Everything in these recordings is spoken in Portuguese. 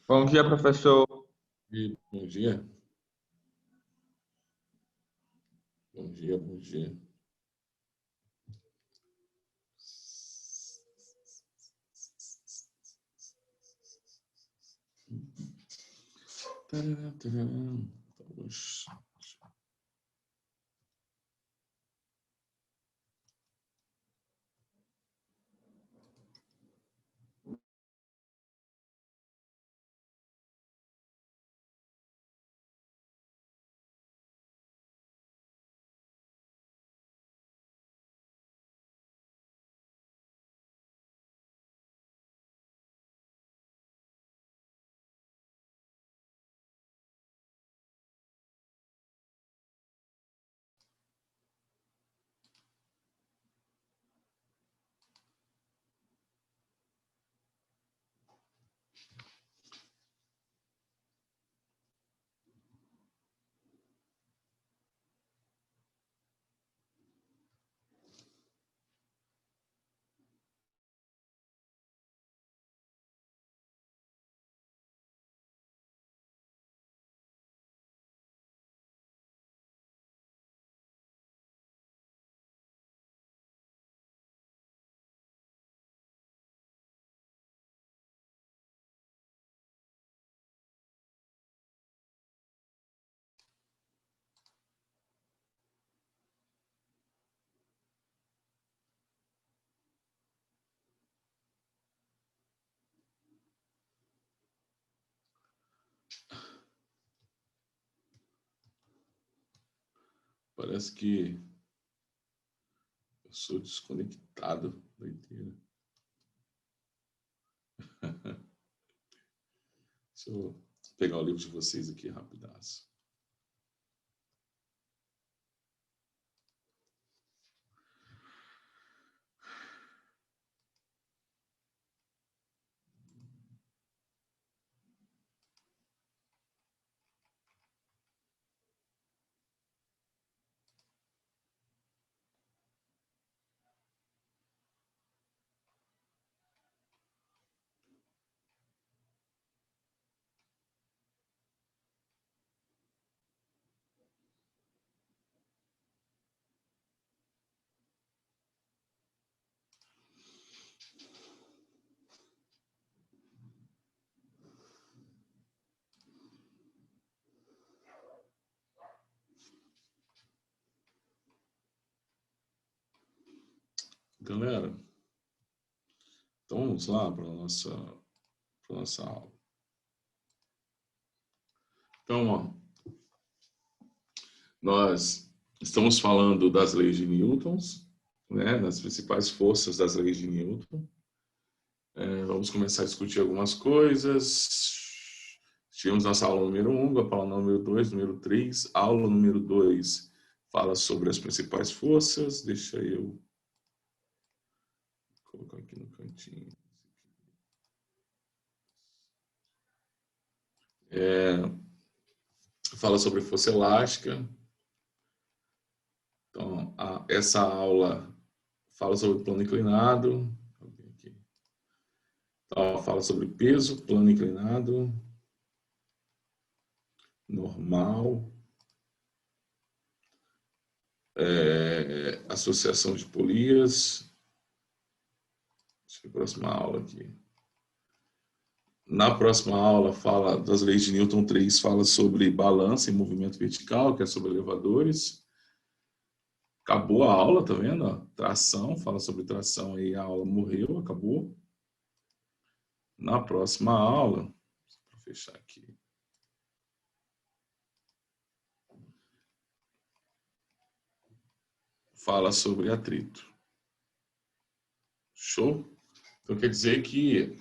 Bom dia, professor. E bom dia. Bom dia, bom dia. Tarará, tarará. Vamos. Parece que eu sou desconectado da inteira. Deixa eu pegar o livro de vocês aqui rapidaço. Galera, então vamos lá para a nossa aula. Então, ó, nós estamos falando das leis de Newton, né, das principais forças das leis de Newton. Vamos começar a discutir algumas coisas. Tivemos nossa aula número 1, a aula número 2, número 3. A aula número 2 fala sobre as principais forças. Deixa eu colocar aqui no cantinho. Fala sobre força elástica. Então, essa aula fala sobre plano inclinado. Então, fala sobre peso, plano inclinado, normal, associação de polias. Deixa eu ver a próxima aula aqui. Na próxima aula, fala das leis de Newton 3, fala sobre balança e movimento vertical, que é sobre elevadores. Acabou a aula, tá vendo? Ó, tração, fala sobre tração aí, a aula morreu, acabou. Na próxima aula, vou fechar aqui. Fala sobre atrito. Show? Então quer dizer que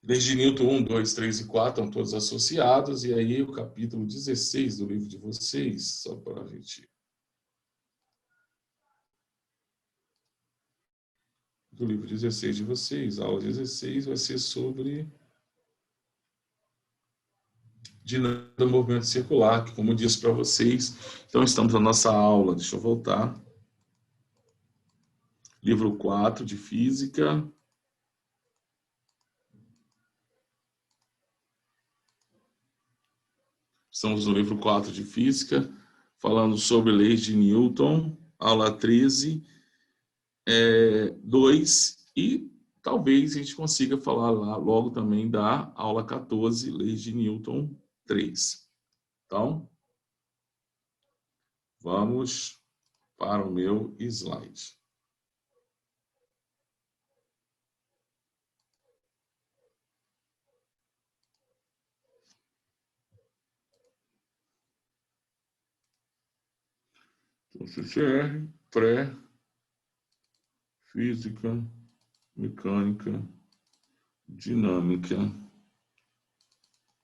leis de Newton 1, 2, 3 e 4 estão todos associados, e aí o capítulo 16 do livro de vocês, só para a gente... Do livro 16 de vocês, a aula 16 vai ser sobre dinâmica do movimento circular, que, como eu disse para vocês, então estamos na nossa aula, deixa eu voltar, livro 4 de Física, Estamos no livro 4 de Física, falando sobre leis de Newton, aula 13, 2, e talvez a gente consiga falar lá logo também da aula 14, leis de Newton 3. Então, vamos para o meu slide. Então, CCR, pré-física, mecânica, dinâmica,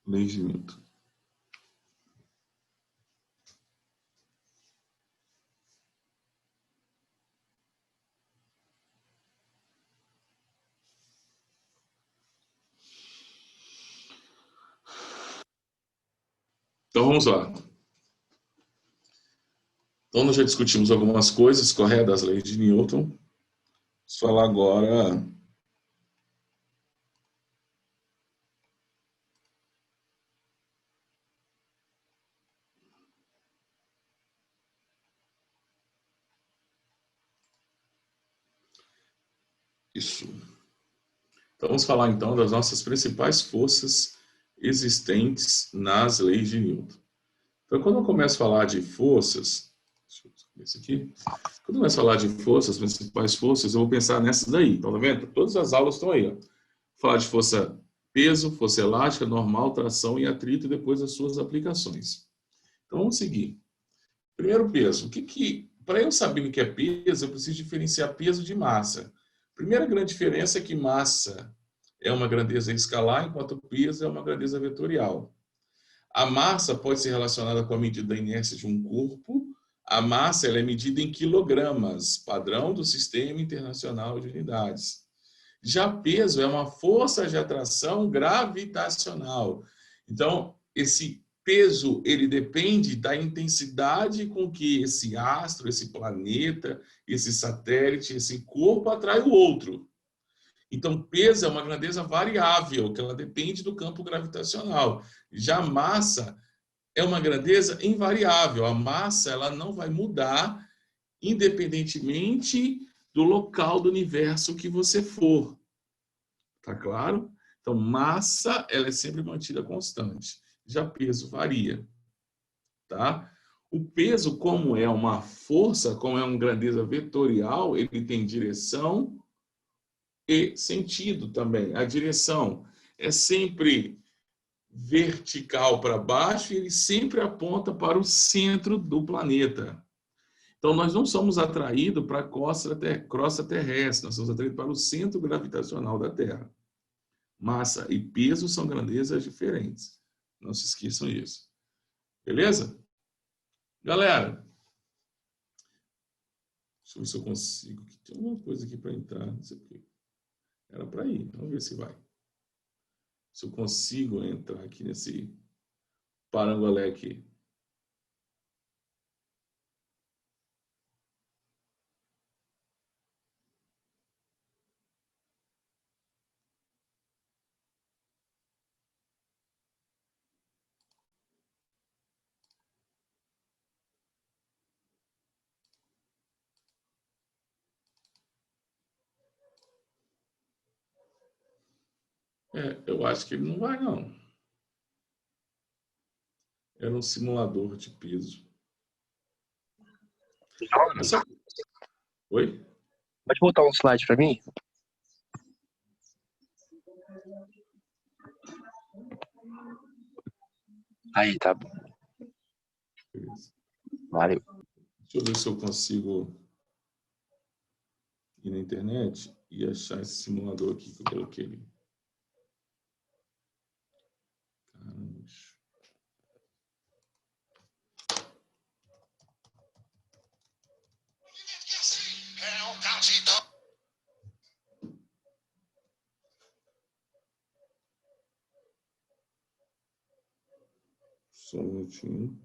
leis de Newton. Então, vamos lá. Então, nós já discutimos algumas coisas, correto, das leis de Newton. Vamos falar agora isso. Então, vamos falar então das nossas principais forças existentes nas leis de Newton. Então, quando eu começo a falar de forças, deixa eu ver isso aqui. Quando eu começo a falar de forças, principais forças, eu vou pensar nessas daí. Então, tá vendo? Todas as aulas estão aí, ó. Vou falar de força peso, força elástica, normal, tração e atrito, e depois as suas aplicações. Então, vamos seguir. Primeiro, peso. Para eu saber o que é peso, eu preciso diferenciar peso de massa. A primeira grande diferença é que massa é uma grandeza escalar, enquanto peso é uma grandeza vetorial. A massa pode ser relacionada com a medida da inércia de um corpo. A massa ela é medida em quilogramas, padrão do Sistema Internacional de Unidades. Já peso é uma força de atração gravitacional. Então, esse peso ele depende da intensidade com que esse astro, esse planeta, esse satélite, esse corpo atrai o outro. Então, peso é uma grandeza variável, que ela depende do campo gravitacional. Já massa é uma grandeza invariável. A massa ela não vai mudar independentemente do local do universo que você for. Tá claro? Então, massa ela é sempre mantida constante. Já peso varia. Tá? O peso, como é uma força, como é uma grandeza vetorial, ele tem direção e sentido também. A direção é sempre vertical para baixo e ele sempre aponta para o centro do planeta. Então, nós não somos atraídos para a crosta terrestre, nós somos atraídos para o centro gravitacional da Terra. Massa e peso são grandezas diferentes. Não se esqueçam disso. Beleza? Galera, deixa eu ver se eu consigo. Tem alguma coisa aqui para entrar. Não sei porque. Era para ir. Vamos ver se vai. Se eu consigo entrar aqui nesse parangolé aqui. Eu acho que ele não vai, não. Era um simulador de peso. Só... Oi? Pode botar um slide para mim? Aí, tá bom. Beleza. Valeu. Deixa eu ver se eu consigo ir na internet e achar esse simulador aqui que eu coloquei ali. Caramba. Só um minutinho.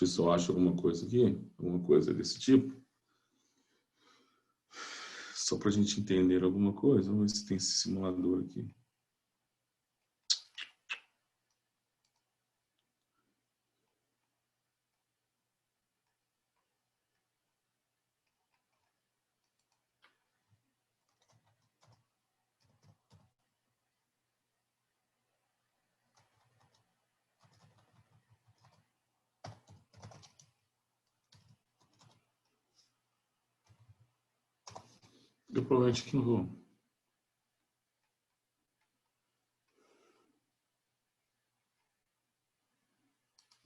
Se eu acho alguma coisa aqui, alguma coisa desse tipo. Só para a gente entender alguma coisa. Vamos ver se tem esse simulador aqui. Eu provavelmente aqui não vou.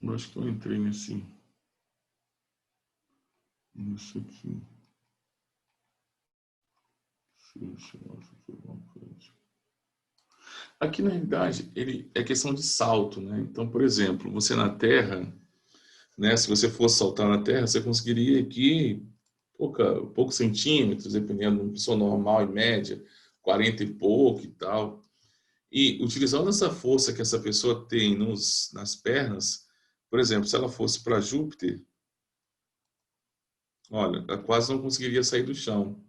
Eu acho que eu entrei nesse aqui. Aqui, na realidade, ele é questão de salto, né? Então, por exemplo, você na Terra, né? Se você fosse saltar na Terra, você conseguiria aqui poucos centímetros, dependendo de uma pessoa normal, em média, 40 e pouco e tal. E utilizando essa força que essa pessoa tem nas pernas, por exemplo, se ela fosse para Júpiter, olha, ela quase não conseguiria sair do chão.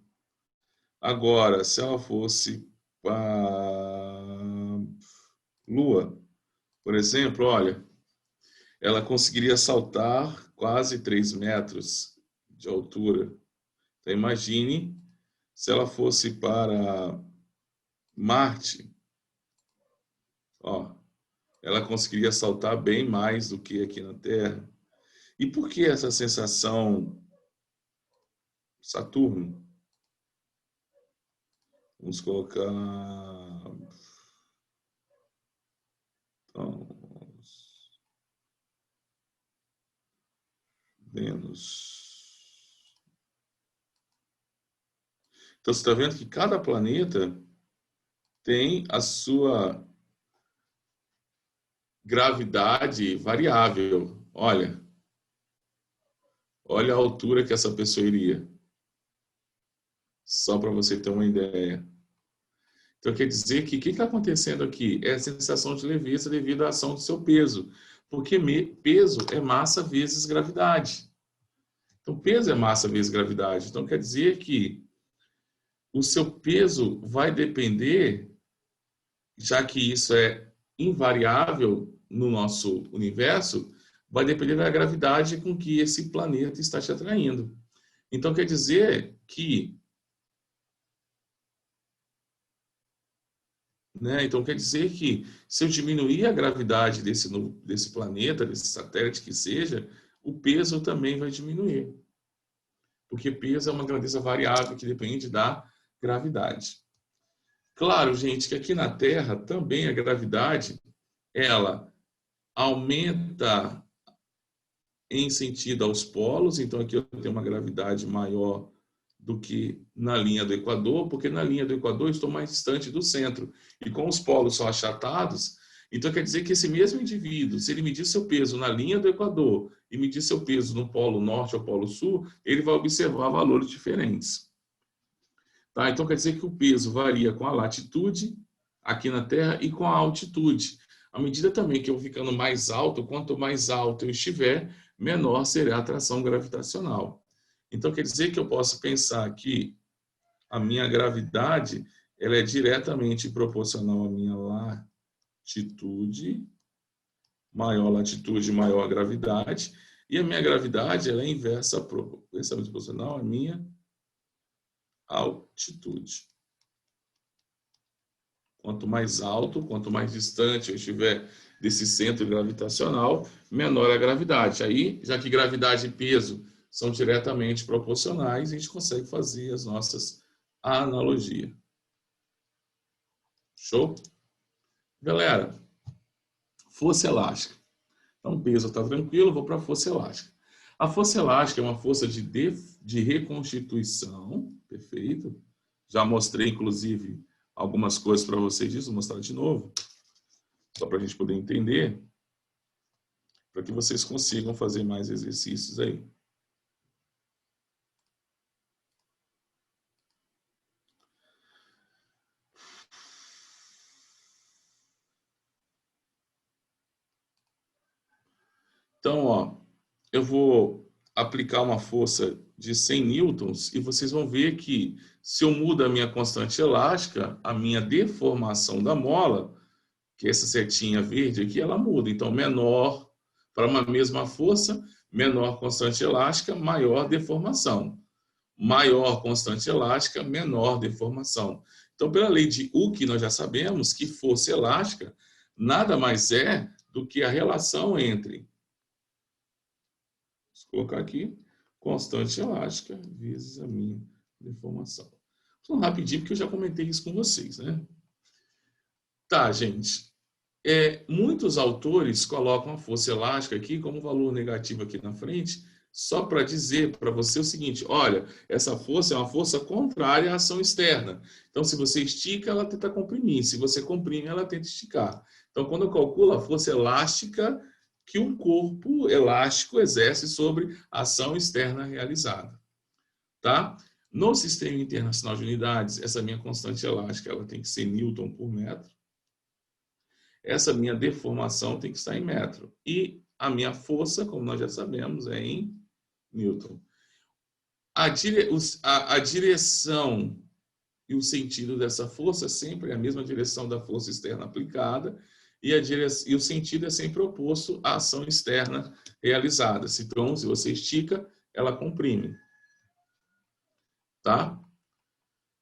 Agora, se ela fosse para Lua, por exemplo, olha, ela conseguiria saltar quase 3 metros de altura. Então, imagine se ela fosse para Marte, ó, ela conseguiria saltar bem mais do que aqui na Terra. E por que essa sensação Saturno? Vamos colocar então, Vênus. Então, você está vendo que cada planeta tem a sua gravidade variável. Olha a altura que essa pessoa iria. Só para você ter uma ideia. Então, quer dizer que o que está acontecendo aqui? É a sensação de leveza devido à ação do seu peso. Porque peso é massa vezes gravidade. Então, peso é massa vezes gravidade. Então, quer dizer que o seu peso vai depender, já que isso é invariável no nosso universo, vai depender da gravidade com que esse planeta está te atraindo. Então, quer dizer que, né? Então, quer dizer que se eu diminuir a gravidade desse planeta, desse satélite que seja, o peso também vai diminuir. Porque peso é uma grandeza variável que depende da gravidade. Claro, gente, que aqui na Terra também a gravidade, ela aumenta em sentido aos polos, então aqui eu tenho uma gravidade maior do que na linha do Equador, porque na linha do Equador eu estou mais distante do centro. E com os polos são achatados, então quer dizer que esse mesmo indivíduo, se ele medir seu peso na linha do Equador e medir seu peso no polo norte ou polo sul, ele vai observar valores diferentes. Tá? Então quer dizer que o peso varia com a latitude aqui na Terra e com a altitude. À medida também que eu vou ficando mais alto, quanto mais alto eu estiver, menor será a atração gravitacional. Então quer dizer que eu posso pensar que a minha gravidade ela é diretamente proporcional à minha latitude, maior gravidade, e a minha gravidade ela é inversamente proporcional à minha altitude. Quanto mais alto, quanto mais distante eu estiver desse centro gravitacional, menor a gravidade. Aí, já que gravidade e peso são diretamente proporcionais, a gente consegue fazer as nossas analogias. Show? Galera, força elástica. Então, o peso está tranquilo, vou para a força elástica. A força elástica é uma força de reconstituição, perfeito? Já mostrei, inclusive, algumas coisas para vocês disso, vou mostrar de novo, só para a gente poder entender, para que vocês consigam fazer mais exercícios aí. Então, ó, eu vou aplicar uma força de 100 newtons e vocês vão ver que se eu mudo a minha constante elástica, a minha deformação da mola, que é essa setinha verde aqui, ela muda. Então, menor para uma mesma força, menor constante elástica, maior deformação. Maior constante elástica, menor deformação. Então, pela lei de Hooke, nós já sabemos que força elástica nada mais é do que a relação entre, vou colocar aqui, constante elástica vezes a minha deformação. Só rapidinho, porque eu já comentei isso com vocês, né? Tá, gente. Muitos autores colocam a força elástica aqui como valor negativo aqui na frente, só para dizer para você o seguinte: olha, essa força é uma força contrária à ação externa. Então, se você estica, ela tenta comprimir. Se você comprime, ela tenta esticar. Então, quando eu calculo a força elástica que um corpo elástico exerce sobre a ação externa realizada, tá? No Sistema Internacional de Unidades, essa minha constante elástica ela tem que ser Newton por metro. Essa minha deformação tem que estar em metro. E a minha força, como nós já sabemos, é em Newton. A direção e o sentido dessa força sempre é a mesma direção da força externa aplicada e o sentido é sempre oposto à ação externa realizada. Então, se você estica, ela comprime. Tá?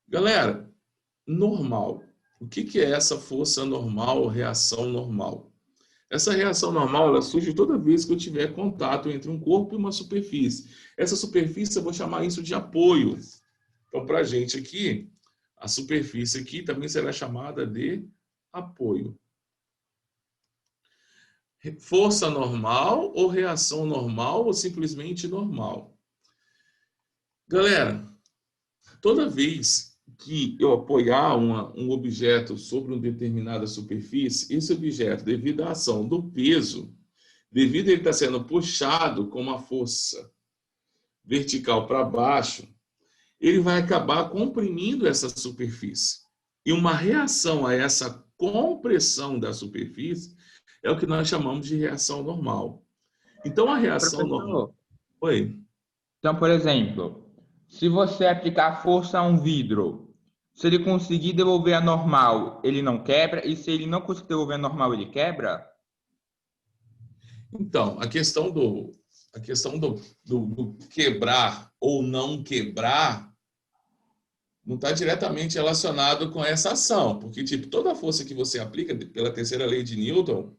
Galera, normal. O que é essa força normal ou reação normal? Essa reação normal ela surge toda vez que eu tiver contato entre um corpo e uma superfície. Essa superfície eu vou chamar isso de apoio. Então, para a gente aqui, a superfície aqui também será chamada de apoio. Força normal ou reação normal ou simplesmente normal? Galera, toda vez que eu apoiar um objeto sobre uma determinada superfície, esse objeto, devido à ação do peso, devido a ele estar sendo puxado com uma força vertical para baixo, ele vai acabar comprimindo essa superfície. E uma reação a essa compressão da superfície é o que nós chamamos de reação normal. Então, a reação normal... Professor, Oi. então, por exemplo, se você aplicar força a um vidro, se ele conseguir devolver a normal, ele não quebra, e se ele não conseguir devolver a normal, ele quebra? Então, a questão do quebrar ou não quebrar não está diretamente relacionado com essa ação, porque tipo, toda a força que você aplica pela terceira lei de Newton,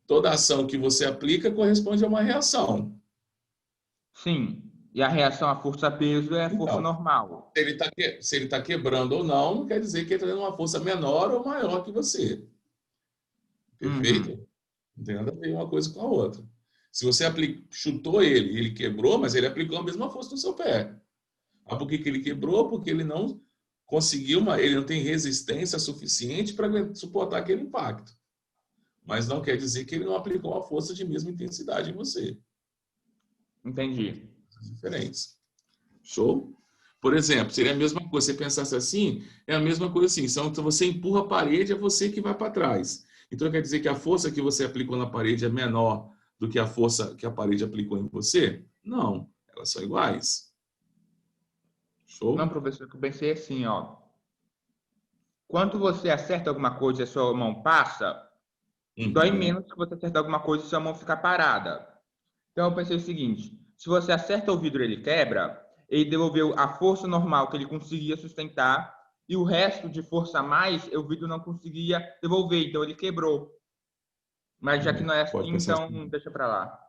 toda ação que você aplica corresponde a uma reação. Sim. E a reação à força-peso é a força Então, normal. se ele tá quebrando ou não quer dizer que ele está tendo uma força menor ou maior que você. Perfeito? Uhum. Não tem nada a ver uma coisa com a outra. Se você chutou ele e ele quebrou, mas ele aplicou a mesma força no seu pé. Ah, por que ele quebrou? Porque ele não conseguiu, ele não tem resistência suficiente para suportar aquele impacto. Mas não quer dizer que ele não aplicou uma força de mesma intensidade em você. Entendi. Diferentes. Show? Por exemplo, seria a mesma coisa, você pensasse assim, é a mesma coisa assim, então você empurra a parede, é você que vai para trás. Então quer dizer que a força que você aplicou na parede é menor do que a força que a parede aplicou em você? Não, elas são iguais. Não, Show? professor, eu pensei assim, ó. Quando você acerta alguma coisa e a sua mão passa, dói Uhum. menos que você acertar alguma coisa e sua mão ficar parada. Então eu pensei o seguinte, se você acerta o vidro e ele quebra, ele devolveu a força normal que ele conseguia sustentar e o resto de força a mais, o vidro não conseguia devolver, então ele quebrou. Mas já que não é Pode assim, pensar então assim. deixa para lá.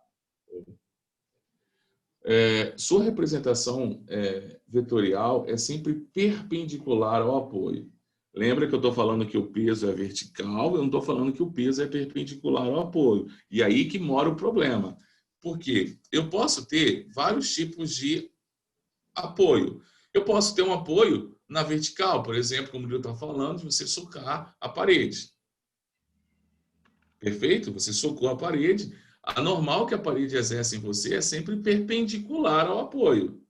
Sua representação vetorial é sempre perpendicular ao apoio. Lembra que eu estou falando que o peso é vertical, eu não estou falando que o peso é perpendicular ao apoio. E aí que mora o problema. Por quê? Eu posso ter vários tipos de apoio. Eu posso ter um apoio na vertical, por exemplo, como o Lio está falando, de você socar a parede. Perfeito? Você socou a parede. A normal que a parede exerce em você é sempre perpendicular ao apoio.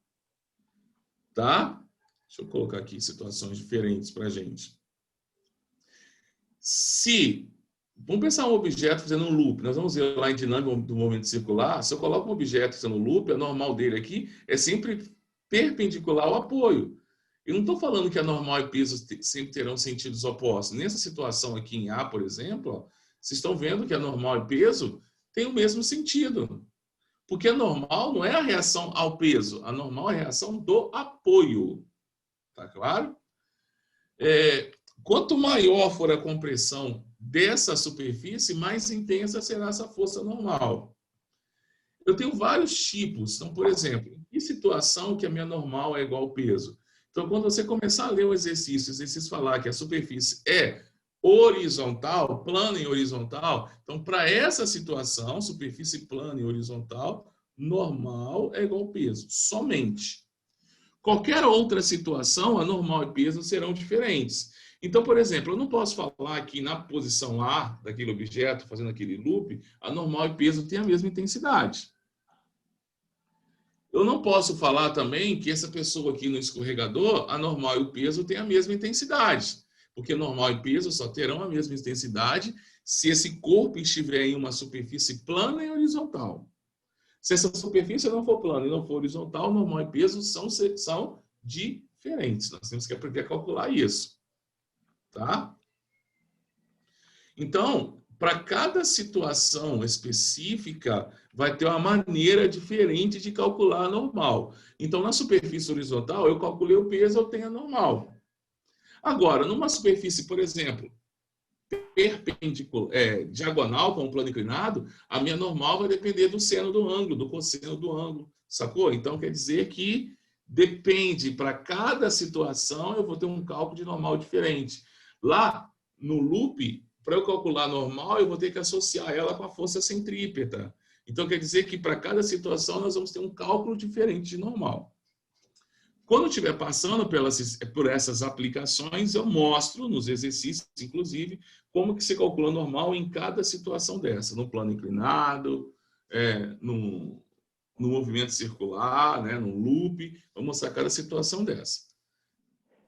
Tá? Deixa eu colocar aqui situações diferentes para a gente. Se Vamos pensar um objeto fazendo um loop. Nós vamos ver lá em dinâmica do movimento circular. Se eu coloco um objeto fazendo um loop, a normal dele aqui é sempre perpendicular ao apoio. Eu não estou falando que a normal e peso sempre terão sentidos opostos. Nessa situação aqui em A, por exemplo, ó, vocês estão vendo que a normal e peso têm o mesmo sentido. Porque a normal não é a reação ao peso. A normal é a reação do apoio. Tá claro? Quanto maior for a compressão dessa superfície, mais intensa será essa força normal. Eu tenho vários tipos. Então, por exemplo, em que situação que a minha normal é igual ao peso? Então, quando você começar a ler o exercício falar que a superfície é horizontal, plana e horizontal, então, para essa situação, superfície plana e horizontal, normal é igual ao peso, somente. Qualquer outra situação, a normal e peso serão diferentes. Então, por exemplo, eu não posso falar que na posição A daquele objeto, fazendo aquele loop, a normal e peso têm a mesma intensidade. Eu não posso falar também que essa pessoa aqui no escorregador, a normal e o peso têm a mesma intensidade. Porque normal e peso só terão a mesma intensidade se esse corpo estiver em uma superfície plana e horizontal. Se essa superfície não for plana e não for horizontal, normal e peso são diferentes. Nós temos que aprender a calcular isso. Tá? Então, para cada situação específica, vai ter uma maneira diferente de calcular a normal. Então, na superfície horizontal, eu calculei o peso, eu tenho a normal. Agora, numa superfície, por exemplo, perpendicular, diagonal, com um plano inclinado, a minha normal vai depender do seno do ângulo, do cosseno do ângulo, sacou? Então, quer dizer que depende, para cada situação, eu vou ter um cálculo de normal diferente. Lá, no loop, para eu calcular normal, eu vou ter que associar ela com a força centrípeta. Então, quer dizer que para cada situação, nós vamos ter um cálculo diferente de normal. Quando eu estiver passando por essas aplicações, eu mostro nos exercícios, inclusive, como que se calcula normal em cada situação dessa. No plano inclinado, no movimento circular, né, no loop. Vou mostrar cada situação dessa.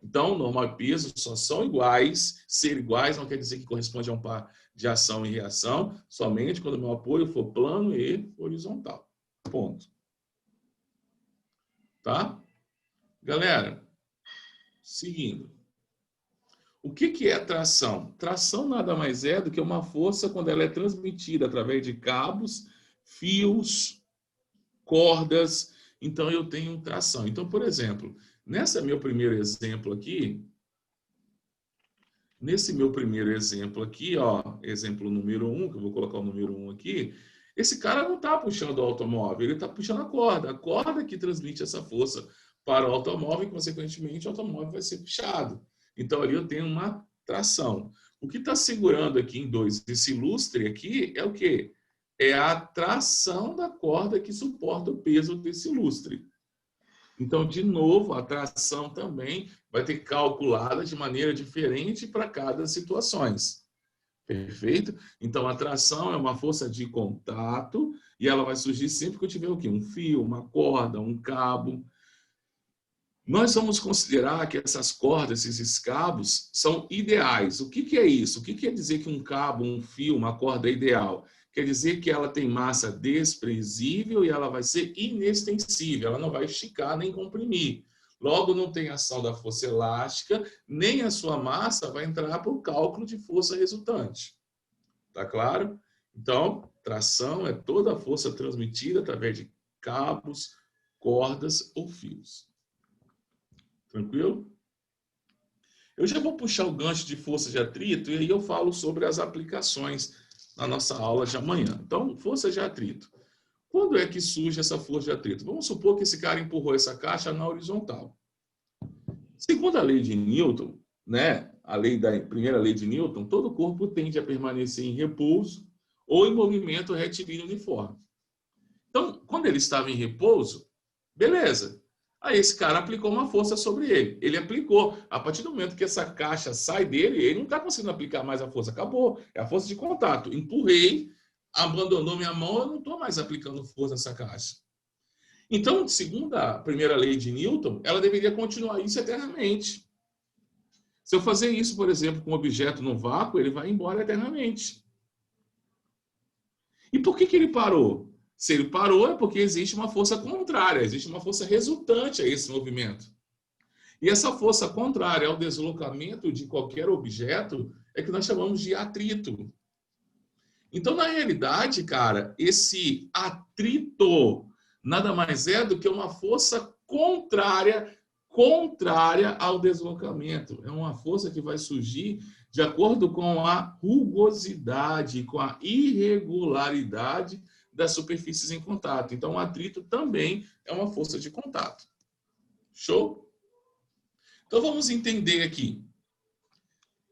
Então, normal e peso só são iguais. Ser iguais não quer dizer que corresponde a um par de ação e reação, somente quando o meu apoio for plano e horizontal. Ponto. Tá? Galera, seguindo. O que é tração? Tração nada mais é do que uma força quando ela é transmitida através de cabos, fios, cordas. Então, eu tenho tração. Então, por exemplo, nesse meu primeiro exemplo aqui, ó, exemplo número 1, que eu vou colocar o número 1 aqui, esse cara não está puxando o automóvel, ele está puxando a corda que transmite essa força para o automóvel e, consequentemente, o automóvel vai ser puxado. Então, ali eu tenho uma tração. O que está segurando aqui em 2, esse lustre aqui, é o quê? É a tração da corda que suporta o peso desse lustre. Então, de novo, a tração também vai ter calculada de maneira diferente para cada situação. Perfeito? Então, a tração é uma força de contato e ela vai surgir sempre que eu tiver o quê? Um fio, uma corda, um cabo. Nós vamos considerar que essas cordas, esses cabos, são ideais. O que é isso? O que quer dizer que um cabo, um fio, uma corda é ideal? Quer dizer que ela tem massa desprezível e ela vai ser inextensível. Ela não vai esticar nem comprimir. Logo, não tem ação da força elástica, nem a sua massa vai entrar para o cálculo de força resultante. Tá claro? Então, tração é toda a força transmitida através de cabos, cordas ou fios. Tranquilo? Eu já vou puxar o gancho de força de atrito e aí eu falo sobre as aplicações na nossa aula de amanhã. Então, força de atrito. Quando é que surge essa força de atrito? Vamos supor que esse cara empurrou essa caixa na horizontal. Segundo a lei de Newton, né, primeira lei de Newton, todo corpo tende a permanecer em repouso ou em movimento retilíneo uniforme. Então, quando ele estava em repouso, beleza. Aí esse cara aplicou uma força sobre ele. Ele aplicou. A partir do momento que essa caixa sai dele, ele não está conseguindo aplicar mais a força. Acabou. É a força de contato. Empurrei, abandonou minha mão, eu não estou mais aplicando força nessa caixa. Então, segundo a primeira lei de Newton, ela deveria continuar isso eternamente. Se eu fazer isso, por exemplo, com um objeto no vácuo, ele vai embora eternamente. E por que ele parou? Se ele parou, é porque existe uma força contrária, existe uma força resultante a esse movimento. E essa força contrária ao deslocamento de qualquer objeto é que nós chamamos de atrito. Então, na realidade, cara, esse atrito nada mais é do que uma força contrária ao deslocamento. É uma força que vai surgir de acordo com a rugosidade, com a irregularidade das superfícies em contato. Então, o atrito também é uma força de contato. Show? Então, vamos entender aqui.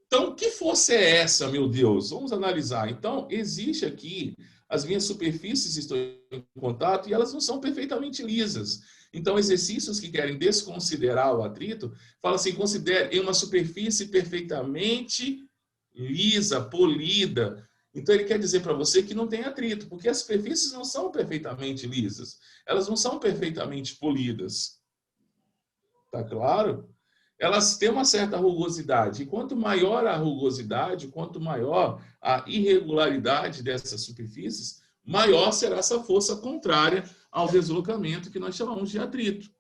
Então, que força é essa, meu Deus? Vamos analisar. Então, existe aqui, as minhas superfícies estão em contato e elas não são perfeitamente lisas. Então, exercícios que querem desconsiderar o atrito, fala assim, considere uma superfície perfeitamente lisa, polida. Então, ele quer dizer para você que não tem atrito, porque as superfícies não são perfeitamente lisas. Elas não são perfeitamente polidas. Tá claro? Elas têm uma certa rugosidade. E quanto maior a rugosidade, quanto maior a irregularidade dessas superfícies, maior será essa força contrária ao deslocamento que nós chamamos de atrito.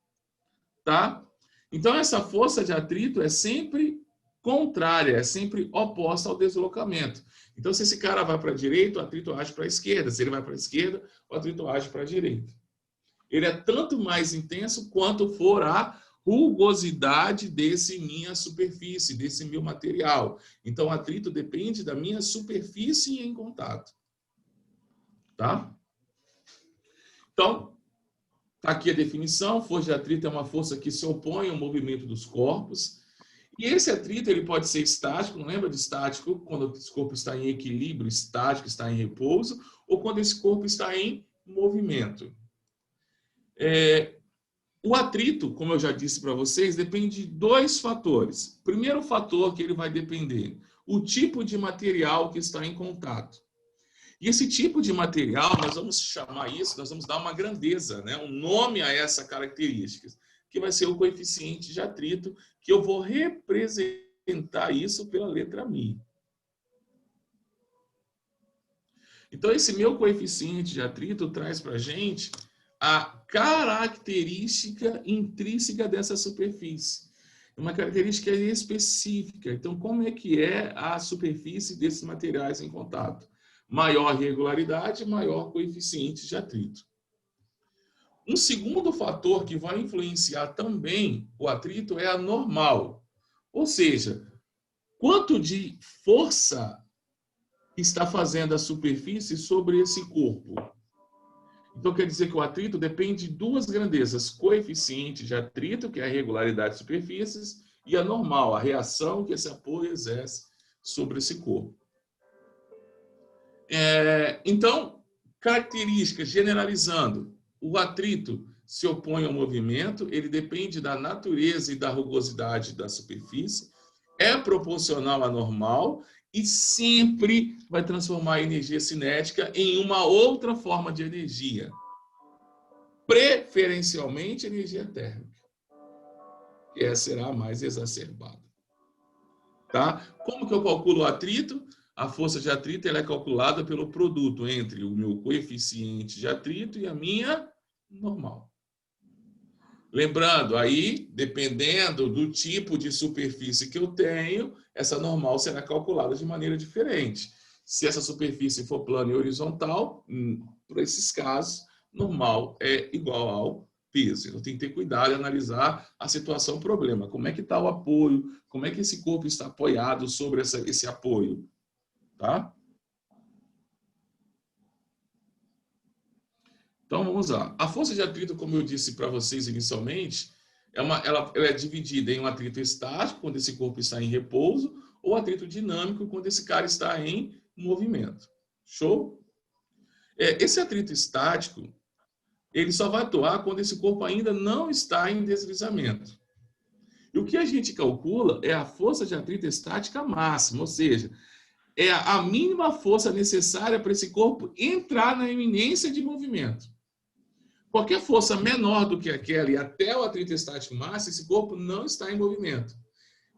Tá? Então, essa força de atrito é sempre contrária, é sempre oposta ao deslocamento. Então, se esse cara vai para a direita, o atrito age para a esquerda. Se ele vai para a esquerda, o atrito age para a direita. Ele é tanto mais intenso quanto for a rugosidade desse minha superfície, desse meu material. Então, o atrito depende da minha superfície em contato. Tá? Então, tá aqui a definição. Força de atrito é uma força que se opõe ao movimento dos corpos. E esse atrito ele pode ser estático, não lembra de estático? Quando esse corpo está em equilíbrio, estático, está em repouso, ou quando esse corpo está em movimento. O atrito, como eu já disse para vocês, depende de dois fatores. Primeiro fator que ele vai depender, o tipo de material que está em contato. E esse tipo de material, nós vamos chamar isso, nós vamos dar uma grandeza, né? Um nome a essa característica, que vai ser o coeficiente de atrito, que eu vou representar isso pela letra Mi. Então, esse meu coeficiente de atrito traz para a gente a característica intrínseca dessa superfície. Uma característica específica. Então, como é que é a superfície desses materiais em contato? Maior regularidade, maior coeficiente de atrito. Um segundo fator que vai influenciar também o atrito é a normal. Ou seja, quanto de força está fazendo a superfície sobre esse corpo? Então, quer dizer que o atrito depende de duas grandezas, coeficiente de atrito, que é a regularidade de superfícies, e a normal, a reação que esse apoio exerce sobre esse corpo. Então, características, generalizando, o atrito se opõe ao movimento, ele depende da natureza e da rugosidade da superfície, é proporcional à normal e sempre vai transformar a energia cinética em uma outra forma de energia, preferencialmente energia térmica, que essa será a mais exacerbada. Tá? Como que eu calculo o atrito? A força de atrito ela é calculada pelo produto entre o meu coeficiente de atrito e a minha normal. Lembrando, aí, dependendo do tipo de superfície que eu tenho, essa normal será calculada de maneira diferente. Se essa superfície for plana e horizontal, para esses casos, normal é igual ao peso. Então, tem que ter cuidado e analisar a situação problema. Como é que está o apoio? Como é que esse corpo está apoiado sobre esse apoio? Tá? Então, vamos lá. A força de atrito, como eu disse para vocês inicialmente, ela é dividida em um atrito estático, quando esse corpo está em repouso, ou atrito dinâmico, quando esse cara está em movimento. Show? Esse atrito estático, ele só vai atuar quando esse corpo ainda não está em deslizamento. E o que a gente calcula é a força de atrito estática máxima, ou seja, é a mínima força necessária para esse corpo entrar na iminência de movimento. Qualquer força menor do que aquela e até o atrito estático máximo, esse corpo não está em movimento.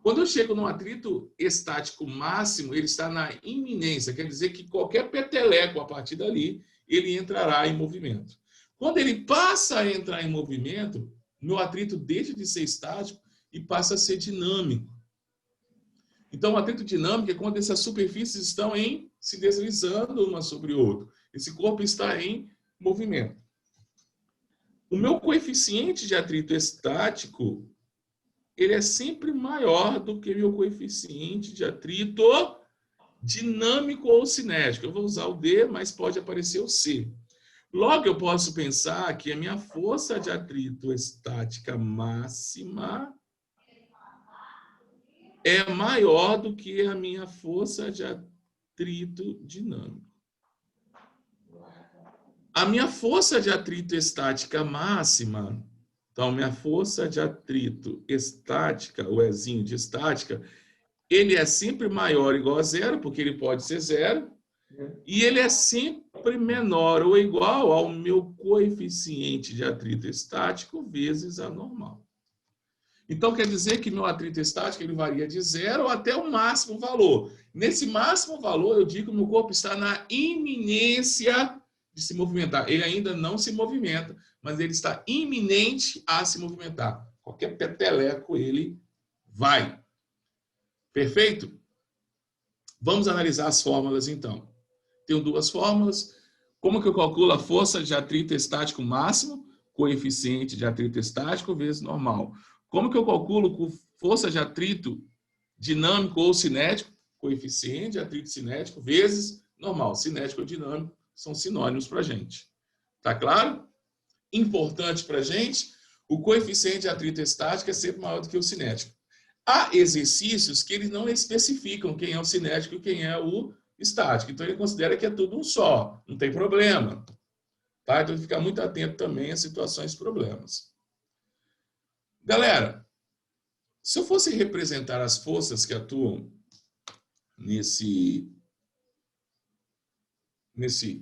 Quando eu chego no atrito estático máximo, ele está na iminência, quer dizer que qualquer peteleco a partir dali, ele entrará em movimento. Quando ele passa a entrar em movimento, meu atrito deixa de ser estático e passa a ser dinâmico. Então, o atrito dinâmico é quando essas superfícies estão se deslizando uma sobre outra. Esse corpo está em movimento. O meu coeficiente de atrito estático, ele é sempre maior do que meu coeficiente de atrito dinâmico ou cinético. Eu vou usar o D, mas pode aparecer o C. Logo, eu posso pensar que a minha força de atrito estática máxima é maior do que a minha força de atrito dinâmico. A minha força de atrito estática máxima, então, minha força de atrito estática, o Ezinho de estática, ele é sempre maior ou igual a zero, porque ele pode ser zero, e ele é sempre menor ou igual ao meu coeficiente de atrito estático vezes a normal. Então, quer dizer que meu atrito estático ele varia de zero até o máximo valor. Nesse máximo valor, eu digo que o meu corpo está na iminência de se movimentar. Ele ainda não se movimenta, mas ele está iminente a se movimentar. Qualquer peteleco ele vai. Perfeito? Vamos analisar as fórmulas, então. Tenho duas fórmulas. Como que eu calculo a força de atrito estático máximo? Coeficiente de atrito estático vezes normal. Como que eu calculo força de atrito dinâmico ou cinético? Coeficiente de atrito cinético vezes normal. Cinético ou dinâmico são sinônimos para a gente. Tá claro? Importante para a gente, o coeficiente de atrito estático é sempre maior do que o cinético. Há exercícios que eles não especificam quem é o cinético e quem é o estático. Então, ele considera que é tudo um só. Não tem problema. Tá? Então, fica muito atento também a situações e problemas. Galera, se eu fosse representar as forças que atuam nesse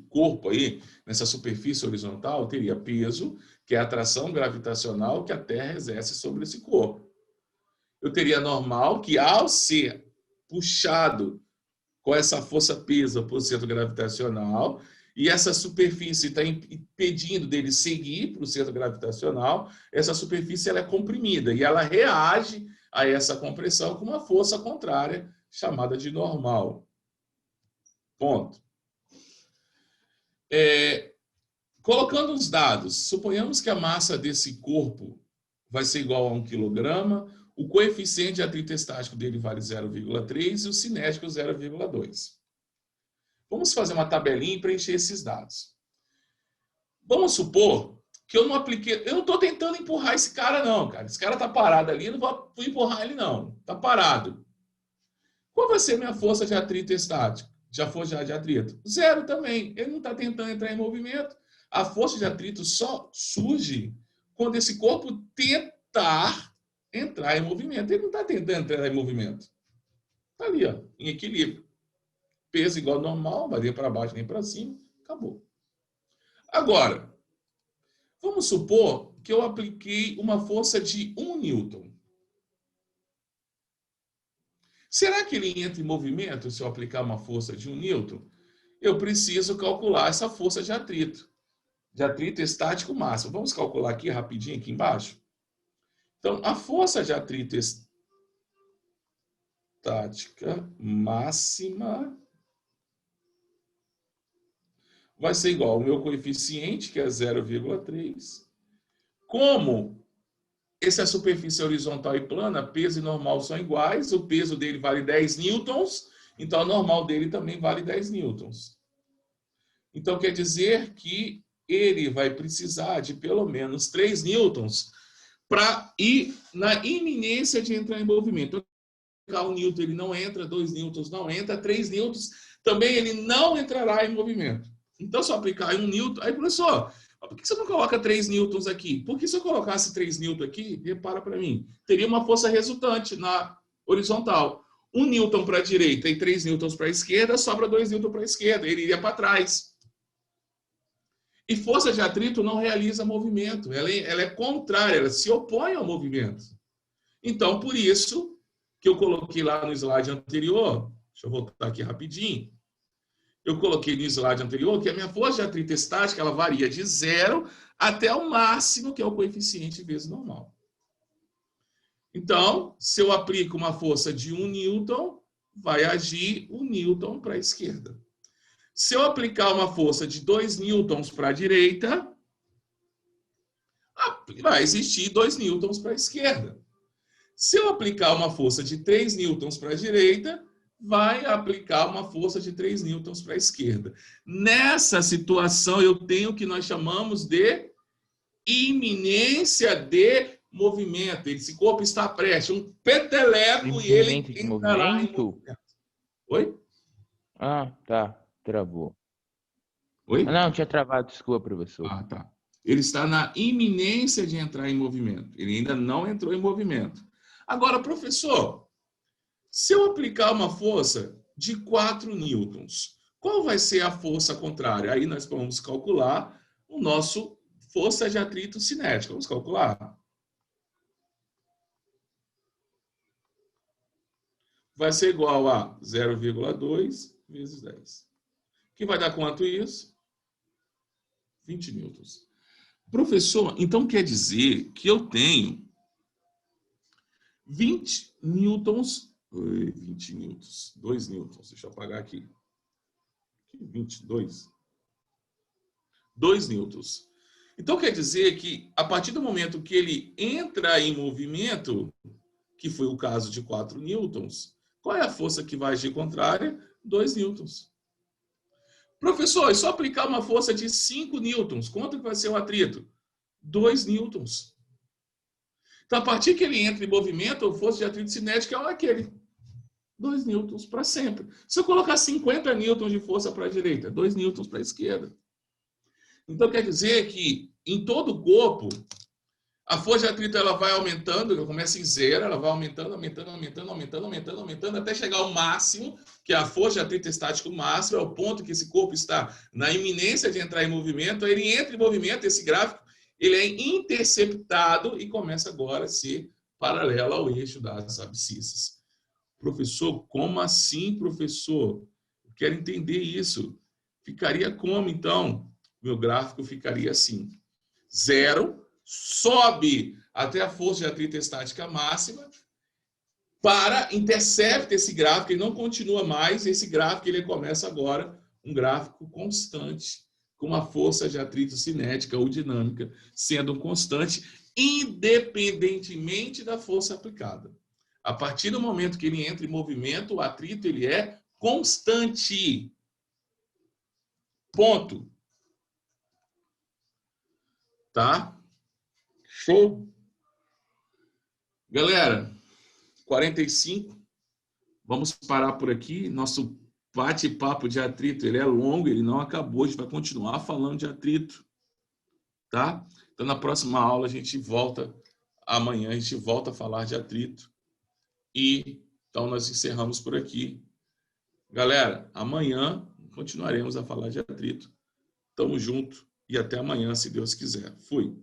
corpo aí, nessa superfície horizontal, eu teria peso, que é a atração gravitacional que a Terra exerce sobre esse corpo. Eu teria normal, que ao ser puxado com essa força peso por centro gravitacional, e essa superfície está impedindo dele seguir para o centro gravitacional, essa superfície ela é comprimida e ela reage a essa compressão com uma força contrária, chamada de normal. Ponto. Colocando os dados, suponhamos que a massa desse corpo vai ser igual a 1 kg, o coeficiente de atrito estático dele vale 0,3 e o cinético 0,2. Vamos fazer uma tabelinha e preencher esses dados. Vamos supor que eu não apliquei... Eu não estou tentando empurrar esse cara, não, cara. Esse cara está parado ali, eu não vou empurrar ele, não. Está parado. Qual vai ser a minha força de atrito estático? Já força de atrito? Zero também. Ele não está tentando entrar em movimento. A força de atrito só surge quando esse corpo tentar entrar em movimento. Ele não está tentando entrar em movimento. Está ali, ó, em equilíbrio. Peso igual ao normal, vai nem para baixo nem para cima. Acabou. Agora, vamos supor que eu apliquei uma força de 1 newton. Será que ele entra em movimento se eu aplicar uma força de 1 newton? Eu preciso calcular essa força de atrito estático máximo. Vamos calcular aqui rapidinho, aqui embaixo? Então, a força de atrito estática máxima vai ser igual ao meu coeficiente, que é 0,3. Como essa superfície horizontal e plana, peso e normal são iguais, o peso dele vale 10 newtons, então a normal dele também vale 10 newtons. Então, quer dizer que ele vai precisar de pelo menos 3 newtons para ir na iminência de entrar em movimento. 1 newton ele não entra, 2 newtons não entra, 3 newtons também ele não entrará em movimento. Então, se eu aplicar 1 newton... Aí, professor, por que você não coloca 3 newtons aqui? Porque se eu colocasse 3 newtons aqui, repara para mim, teria uma força resultante na horizontal. 1 newton para a direita e 3 newtons para a esquerda, sobra 2 newtons para a esquerda, ele iria para trás. E força de atrito não realiza movimento, ela é contrária, ela se opõe ao movimento. Então, por isso que eu coloquei lá no slide anterior, deixa eu voltar aqui rapidinho, Eu coloquei no slide anterior que a minha força de atrito estática ela varia de 0 até o máximo, que é o coeficiente vezes normal. Então, se eu aplico uma força de 1 newton, vai agir 1 newton para a esquerda. Se eu aplicar uma força de 2 newtons para a direita, vai existir 2 newtons para a esquerda. Se eu aplicar uma força de 3 newtons para a direita, vai aplicar uma força de 3 newtons para a esquerda. Nessa situação, eu tenho o que nós chamamos de iminência de movimento. Esse corpo está prestes, um peteleco e ele entrará em movimento. Oi? Ah, tá. Travou. Oi? Não, tinha travado. Desculpa, professor. Ah, tá. Ele está na iminência de entrar em movimento. Ele ainda não entrou em movimento. Agora, professor, se eu aplicar uma força de 4 newtons, qual vai ser a força contrária? Aí nós vamos calcular o nosso força de atrito cinética. Vamos calcular. Vai ser igual a 0,2 vezes 10. Que vai dar quanto isso? 20 newtons. Professor, então quer dizer que eu tenho 20 newtons. 20 newtons. 2 newtons. Deixa eu apagar aqui. 22. 2 newtons. Então quer dizer que a partir do momento que ele entra em movimento, que foi o caso de 4 newtons, qual é a força que vai agir contrária? 2 newtons. Professor, é só aplicar uma força de 5 newtons. Quanto que vai ser o atrito? 2 newtons. Então, a partir que ele entra em movimento, a força de atrito cinética é aquele. 2 newtons para sempre. Se eu colocar 50 newtons de força para a direita, 2 newtons para a esquerda. Então, quer dizer que em todo o corpo, a força de atrito ela vai aumentando, ela começa em 0, ela vai aumentando, até chegar ao máximo, que é a força de atrito estático máximo, é o ponto que esse corpo está na iminência de entrar em movimento. Aí ele entra em movimento, esse gráfico, ele é interceptado e começa agora a ser paralelo ao eixo das abscissas. Professor, como assim, professor? Eu quero entender isso. Ficaria como, então? Meu gráfico ficaria assim. 0, sobe até a força de atrito estática máxima, intercepta esse gráfico, ele não continua mais, esse gráfico ele começa agora um gráfico constante, com uma força de atrito cinética ou dinâmica sendo constante, independentemente da força aplicada. A partir do momento que ele entra em movimento, o atrito ele é constante. Ponto. Tá? Show? Galera, 45. Vamos parar por aqui. Nosso bate-papo de atrito, ele é longo, ele não acabou. A gente vai continuar falando de atrito. Tá? Então, na próxima aula, a gente volta. Amanhã, a gente volta a falar de atrito. E, então, nós encerramos por aqui. Galera, amanhã continuaremos a falar de atrito. Tamo junto e até amanhã, se Deus quiser. Fui.